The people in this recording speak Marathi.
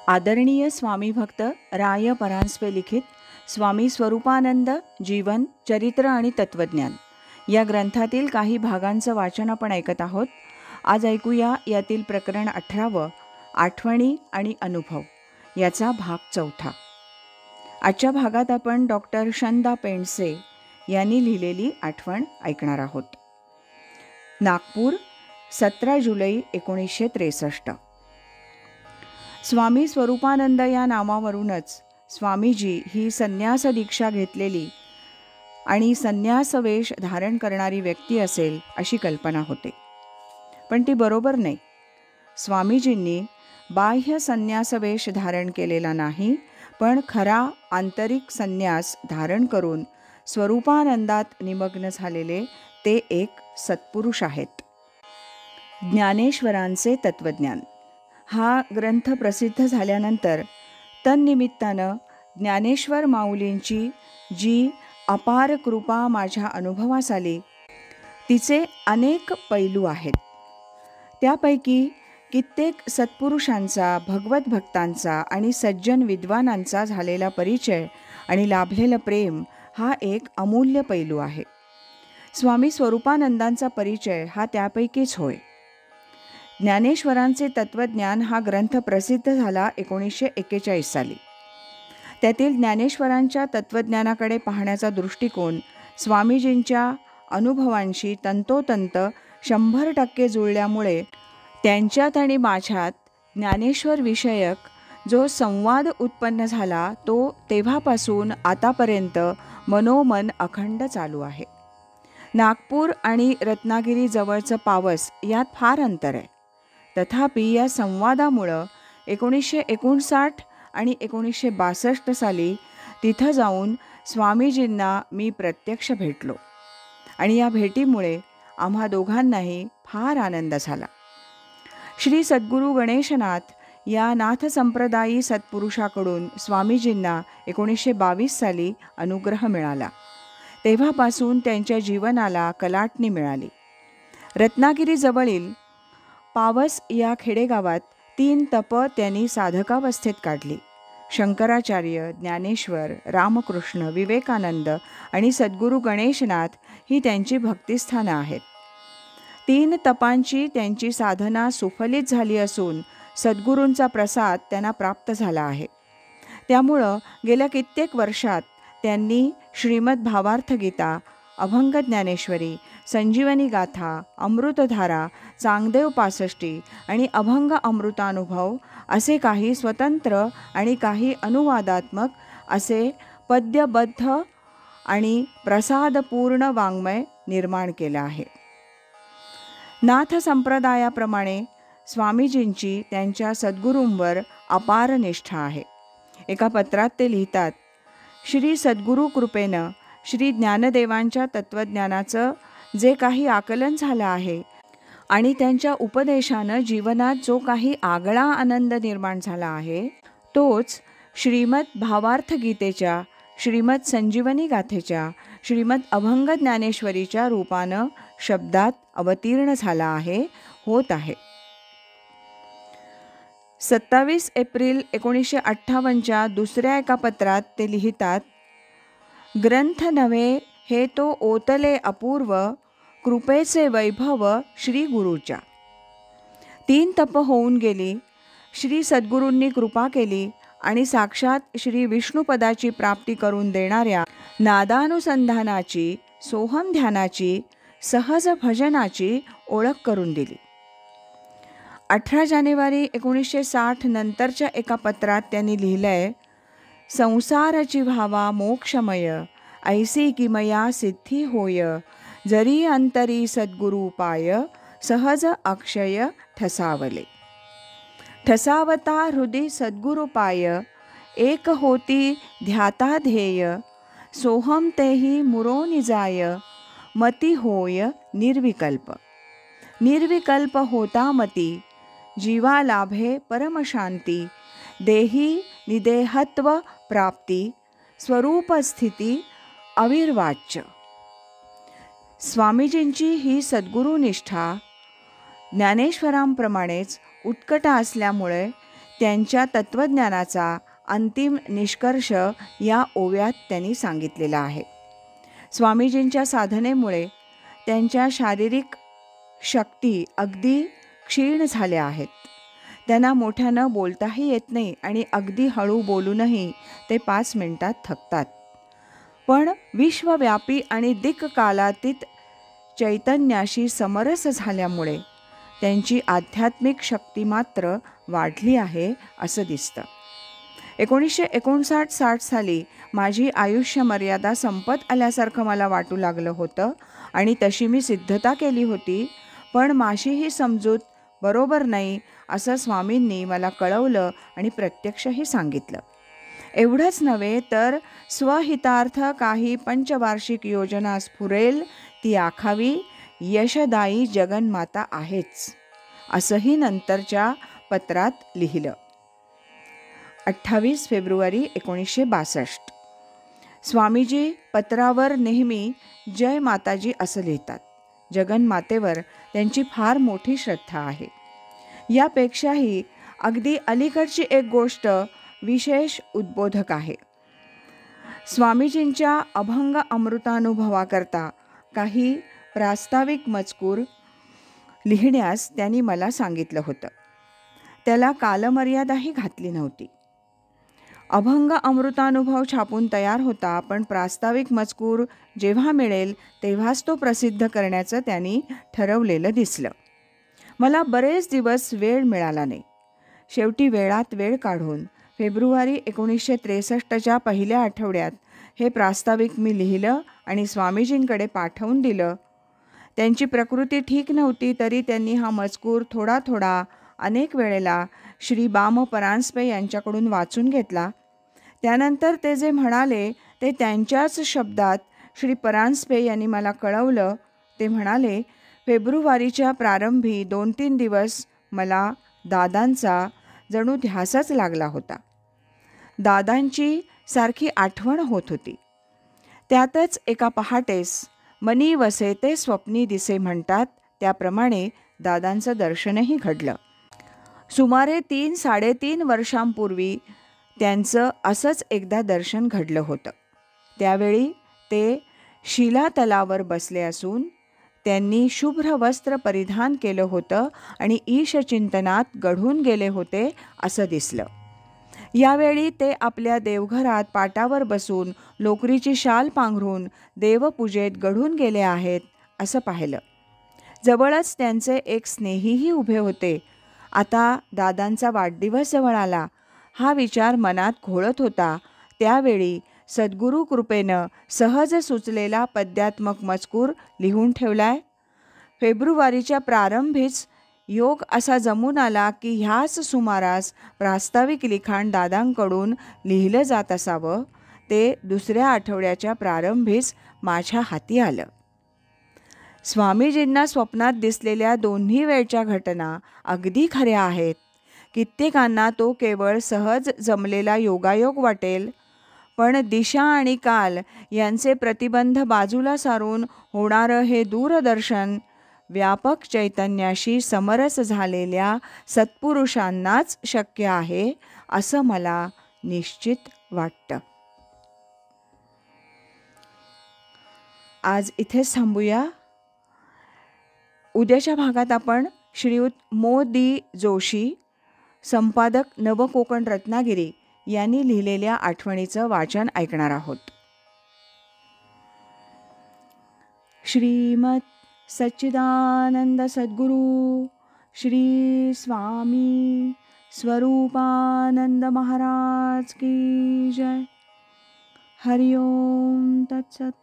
आदरणीय स्वामी भक्त राय परांजपे लिखित स्वामी स्वरूपानंद जीवन चरित्र आणि तत्वज्ञान या ग्रंथातील काही भागांचं वाचन आपण ऐकत आहोत. आज ऐकूया यातील प्रकरण 18 आठवणी आणि अनुभव याचा भाग 4. आजच्या भागात आपण डॉक्टर शंदा पेंडसे यांनी लिहिलेली आठवण ऐकणार आहोत. नागपूर 17 जुलै 1963. स्वामी स्वरूपानंद या नावावरूनच स्वामीजी ही संन्यास दीक्षा घेतलेली आणि संन्यास वेश धारण करणारी व्यक्ती असेल अशी कल्पना होते, पण ती बरोबर नाही. स्वामीजींनी बाह्य संन्यास वेश धारण केलेला नाही, पण खरा आंतरिक संन्यास धारण करून स्वरूपानंदात निमग्न झालेले ते एक सत्पुरुष आहेत. ज्ञानेश्वरांचे तत्वज्ञान हा ग्रंथ प्रसिद्ध झाल्यानंतर तन्निमित्तानं ज्ञानेश्वर माऊलींची जी अपार कृपा माझ्या अनुभवास आली तिचे अनेक पैलू आहेत. त्यापैकी कित्येक सत्पुरुषांचा, भगवत भक्तांचा आणि सज्जन विद्वानांचा झालेला परिचय आणि लाभलेलं प्रेम हा एक अमूल्य पैलू आहे. स्वामी स्वरूपानंदांचा परिचय हा त्यापैकीच होय. ज्ञानेश्वरांचे तत्वज्ञान हा ग्रंथ प्रसिद्ध झाला 1941 साली. त्यातील ज्ञानेश्वरांच्या तत्वज्ञानाकडे पाहण्याचा दृष्टिकोन स्वामीजींच्या अनुभवांशी तंतोतंत 100% जुळल्यामुळे त्यांच्यात आणि माझ्यात ज्ञानेश्वर विषयक जो संवाद उत्पन्न झाला तो तेव्हापासून आतापर्यंत मनोमन अखंड चालू आहे. नागपूर आणि रत्नागिरी जवळचं पावस यात फार अंतर आहे. तथापि या संवादामुळं 1959 आणि 1962 साली तिथं जाऊन स्वामीजींना मी प्रत्यक्ष भेटलो आणि या भेटीमुळे आम्हा दोघांनाही फार आनंद झाला. श्री सद्गुरू गणेशनाथ या नाथ संप्रदायी सत्पुरुषाकडून स्वामीजींना 1922 साली अनुग्रह मिळाला. तेव्हापासून त्यांच्या जीवनाला कलाटणी मिळाली. रत्नागिरीजवळील पावस या खेडेगावात 3 तप त्यांनी साधकावस्थेत काढली. शंकराचार्य, ज्ञानेश्वर, रामकृष्ण, विवेकानंद आणि सद्गुरू गणेशनाथ ही त्यांची भक्तिस्थानं आहेत. 3 तपांची त्यांची साधना सुफलित झाली असून सद्गुरूंचा प्रसाद त्यांना प्राप्त झाला आहे. त्यामुळं गेल्या कित्येक वर्षात त्यांनी श्रीमद भावार्थ गीता, अभंग ज्ञानेश्वरी, संजीवनी गाथा, अमृतधारा, चांगदेव पासष्टी आणि अभंग अमृतानुभव असे काही स्वतंत्र आणि काही अनुवादात्मक असे पद्यबद्ध आणि प्रसादपूर्ण वाङ्मय निर्माण केलं आहे. नाथ संप्रदायाप्रमाणे स्वामीजींची त्यांच्या सद्गुरूंवर अपार निष्ठा आहे. एका पत्रात ते लिहितात, श्री सद्गुरू कृपेनं श्री ज्ञानदेवांच्या तत्वज्ञानाचं जे काही आकलन झालं आहे आणि त्यांच्या उपदेशानं जीवनात जो काही आगळा आनंद निर्माण झाला आहे तोच श्रीमद भावार्थ गीतेच्या, श्रीमद संजीवनी गाथेच्या, श्रीमद अभंग ज्ञानेश्वरीच्या रूपानं शब्दात अवतीर्ण झाला आहे, होत आहे. 27 एप्रिल 1958च्या दुसऱ्या एका पत्रात ते लिहितात, ग्रंथ नव्हे हे तो ओतले अपूर्व, कृपेचे वैभव श्री गुरुच्या. 3 तप होऊन गेली. श्री सद्गुरूंनी कृपा केली आणि साक्षात श्री विष्णुपदाची प्राप्ती करून देणाऱ्या नादानुसंधानाची, सोहम ध्यानाची, सहज भजनाची ओळख करून दिली. 18 जानेवारी 1960 नंतरच्या एका पत्रात त्यांनी लिहिलंय, संसारची भावा मोक्षमय, ऐसी किमया सिद्धी होय, जरी अंतरी सद्गुरू पाय, सहज अक्षय ठसावले. ठसावता हृदय सद्गुरू पाय, एक होती ध्याता ध्येय, सोहम तेही मुरोनि जाय, मती होय निर्विकल्प. निर्विकल्प होता मती, जीवा लाभे परमशांती, देही निदेहत्व प्राप्ती, स्वरूपस्थिती अविर्वाच्य. स्वामीजींची ही सद्गुरूनिष्ठा ज्ञानेश्वरांप्रमाणेच उत्कट असल्यामुळे त्यांच्या तत्त्वज्ञानाचा अंतिम निष्कर्ष या ओव्यात त्यांनी सांगितलेला आहे. स्वामीजींच्या साधनेमुळे त्यांच्या शारीरिक शक्ती अगदी क्षीण झाल्या आहेत. त्यांना मोठ्यानं बोलताही येत नाही आणि अगदी हळू बोलूनही ते 5 मिनिटात थकतात. पण विश्वव्यापी आणि दिक्कालातीत चैतन्याशी समरस झाल्यामुळे त्यांची आध्यात्मिक शक्ती मात्र वाढली आहे असं दिसतं. 1959-60 साली माझी आयुष्य मर्यादा संपत आल्यासारखं मला वाटू लागलं होतं आणि तशी मी सिद्धता केली होती. पण माझी ही समजूत बरोबर नाही असं स्वामींनी मला कळवलं आणि प्रत्यक्षही सांगितलं. एवढंच नव्हे तर स्वहितार्थ काही पंचवार्षिक योजना स्फुरेल ती आखावी, यशदायी जगन्माता आहेच असंही नंतरच्या पत्रात लिहिलं. 28 फेब्रुवारी 1962. स्वामीजी पत्रावर नेहमी जय माताजी असं लिहितात. जगन्मातेवर त्यांची फार मोठी श्रद्धा आहे. यापेक्षाही अगदी अलीकडची एक गोष्ट विशेष उद्बोधक आहे. स्वामीजींच्या अभंग अमृतानुभवाकरता काही प्रास्ताविक मजकूर लिहिण्यास त्यांनी मला सांगितलं होतं. त्याला कालमर्यादाही घातली नव्हती. अभंग अमृतानुभव छापून तयार होता, पण प्रास्ताविक मजकूर जेव्हा मिळेल तेव्हाच तो प्रसिद्ध करण्याचं त्यांनी ठरवलेलं दिसलं. मला बरेच दिवस वेळ मिळाला नाही. शेवटी वेळात वेळ काढून फेब्रुवारी 1963च्या पहिल्या आठवड्यात हे प्रास्ताविक मी लिहिलं आणि स्वामीजींकडे पाठवून दिलं. त्यांची प्रकृती ठीक नव्हती तरी त्यांनी हा मजकूर थोडा थोडा अनेक वेळेला श्री बाम परांजपे यांच्याकडून वाचून घेतला. त्यानंतर ते जे म्हणाले ते त्यांच्याच शब्दात श्री परांजपे यांनी मला कळवलं. ते म्हणाले, फेब्रुवारीच्या प्रारंभी 2-3 दिवस मला दादांचा जणू ध्यासच लागला होता. दादांची सारखी आठवण होत होती. त्यातच एका पहाटेस मनी वसे ते स्वप्नी दिसे म्हणतात त्याप्रमाणे दादांचं दर्शनही घडलं. सुमारे 3-3.5 वर्षांपूर्वी त्यांचं असंच एकदा दर्शन घडलं होतं. त्यावेळी ते शिलातलावर बसले असून त्यांनी शुभ्र वस्त्र परिधान केलं होतं आणि ईशचिंतनात गढून गेले होते असं दिसलं. यावेळी ते आपल्या देवघरात पाटावर बसून लोकरीची शाल पांघरून देवपूजेत गढून गेले आहेत असं पाहिलं. जवळच त्यांचे एक स्नेहीही उभे होते. आता दादांचा वाढदिवस जवळ आला हा विचार मनात घोळत होता. त्यावेळी सद्गुरू कृपेनं सहज सुचलेला पद्यात्मक मजकूर लिहून ठेवलाय. फेब्रुवारीच्या प्रारंभीच योग असा जमून आला की ह्याच सुमारास प्रास्ताविक लिखाण दादांकडून लिहिलं जात असावं. ते दुसऱ्या आठवड्याच्या प्रारंभीच माझ्या हाती आलं. स्वामीजींना स्वप्नात दिसलेल्या दोन्ही वेळच्या घटना अगदी खऱ्या आहेत. कित्येकांना तो केवळ सहज जमलेला योगायोग वाटेल, पण दिशा आणि काल यांचे प्रतिबंध बाजूला सारून होणारं हे दूरदर्शन व्यापक चैतन्याशी समरस झालेल्या सत्पुरुषांनाच शक्य आहे असं मला निश्चित वाटतं. आज इथेच थांबूया. उद्याच्या भागात आपण श्रीयुत मो. दी. जोशी, संपादक नवकोकण रत्नागिरी यांनी लिहिलेल्या आठवणीचं वाचन ऐकणार आहोत. श्रीमत सच्चिदानंद सद्गुरू श्री स्वामी स्वरूपानंद महाराज की जय. हरिओम तत्सत.